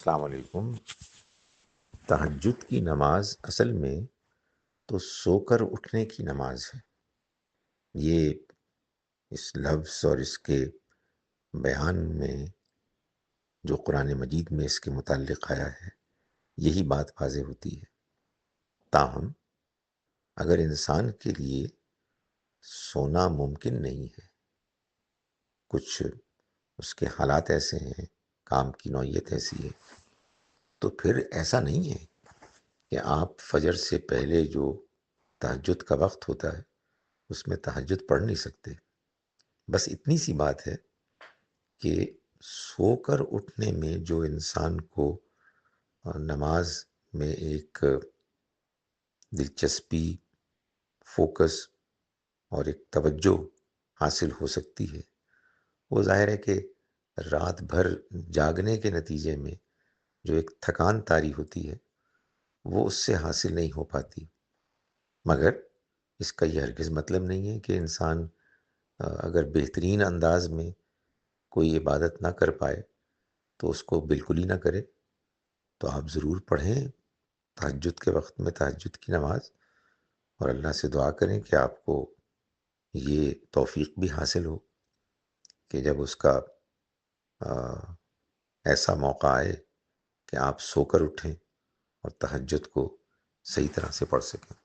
السلام علیکم۔ تہجد کی نماز اصل میں تو سو کر اٹھنے کی نماز ہے۔ یہ اس لفظ اور اس کے بیان میں جو قرآن مجید میں اس کے متعلق آیا ہے، یہی بات واضح ہوتی ہے۔ تاہم اگر انسان کے لیے سونا ممکن نہیں ہے، کچھ اس کے حالات ایسے ہیں، کام کی نوعیت ایسی ہے، تو پھر ایسا نہیں ہے کہ آپ فجر سے پہلے جو تہجد کا وقت ہوتا ہے اس میں تہجد پڑھ نہیں سکتے۔ بس اتنی سی بات ہے کہ سو کر اٹھنے میں جو انسان کو نماز میں ایک دلچسپی، فوکس اور ایک توجہ حاصل ہو سکتی ہے، وہ ظاہر ہے کہ رات بھر جاگنے کے نتیجے میں جو ایک تھکان طاری ہوتی ہے وہ اس سے حاصل نہیں ہو پاتی۔ مگر اس کا یہ ہرگز مطلب نہیں ہے کہ انسان اگر بہترین انداز میں کوئی عبادت نہ کر پائے تو اس کو بالکل ہی نہ کرے۔ تو آپ ضرور پڑھیں تہجد کے وقت میں تہجد کی نماز، اور اللہ سے دعا کریں کہ آپ کو یہ توفیق بھی حاصل ہو کہ جب اس کا ایسا موقع آئے کہ آپ سو کر اٹھیں اور تہجد کو صحیح طرح سے پڑھ سکیں۔